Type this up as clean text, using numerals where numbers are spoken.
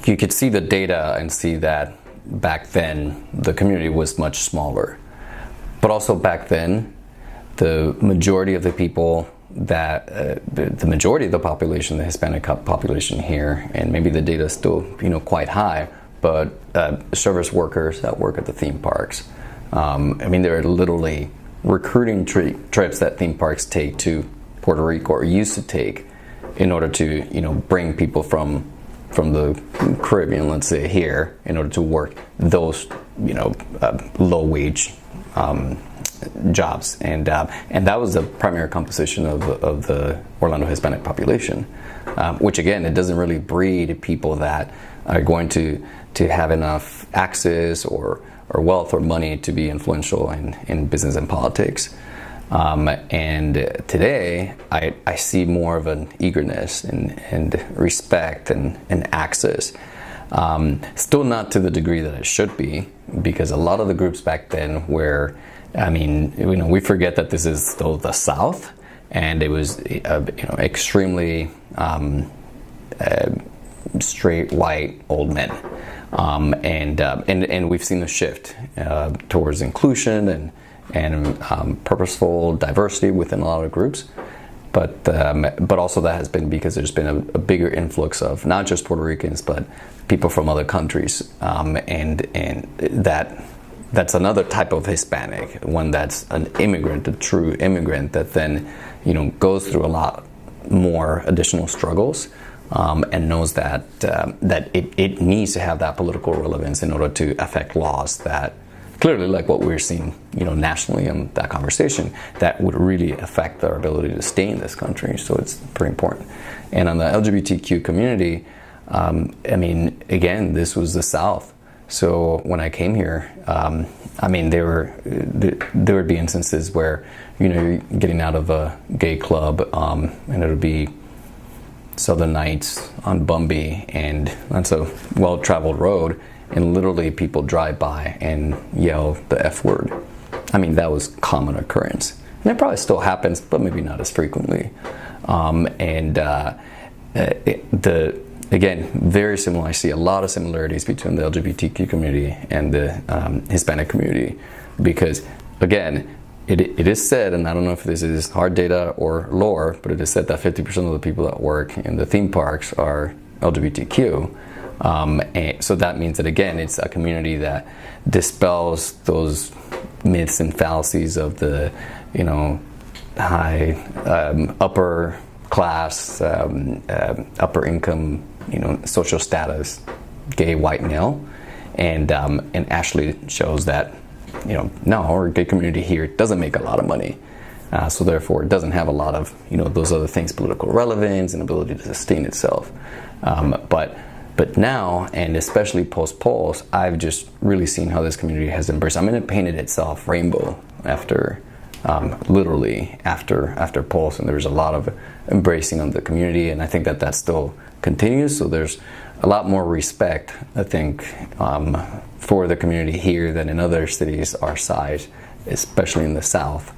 you could see the data and see that back then the community was much smaller. But also back then, the majority of the people that, the majority of the population, the Hispanic population here, and maybe the data is still, quite high, but service workers that work at the theme parks. I mean, there are literally recruiting trips that theme parks take to Puerto Rico, or used to take, in order to, bring people from the Caribbean, let's say, here, in order to work those, low wage jobs, and that was the primary composition of the Orlando Hispanic population, which again, it doesn't really breed people that are going to have enough access or wealth or money to be influential in business and politics. And today I see more of an eagerness and respect and access. Still not to the degree that it should be, because a lot of the groups back then were, we forget that this is still the South, and it was extremely straight white old men, and we've seen a shift towards inclusion and purposeful diversity within a lot of groups, but also that has been because there's been a bigger influx of not just Puerto Ricans but people from other countries, and that's another type of Hispanic, one that's an immigrant, a true immigrant that then goes through a lot more additional struggles, and knows that it needs to have that political relevance in order to affect laws that clearly, like what we're seeing, nationally in that conversation, that would really affect their ability to stay in this country. So it's pretty important. And on the LGBTQ community, again, this was the South. So when I came here, there would be instances where, you're getting out of a gay club, and it would be Southern Nights on Bumby, and that's a well-traveled road, and literally people drive by and yell the F word. That was common occurrence. And it probably still happens, but maybe not as frequently. Again, very similar. I see a lot of similarities between the LGBTQ community and the Hispanic community, because, again, it is said, and I don't know if this is hard data or lore, but it is said that 50% of the people that work in the theme parks are LGBTQ. And so that means that, again, it's a community that dispels those myths and fallacies of the, high, upper class, upper income, social status, gay white male, and actually shows that, no, our gay community here doesn't make a lot of money. So therefore, it doesn't have a lot of, those other things, political relevance and ability to sustain itself. But now, and especially post-Pulse, I've just really seen how this community has embraced. It painted itself rainbow after, literally after Pulse, and there's a lot of embracing of the community, and I think that still continues. So there's a lot more respect, I think, for the community here than in other cities our size, especially in the South.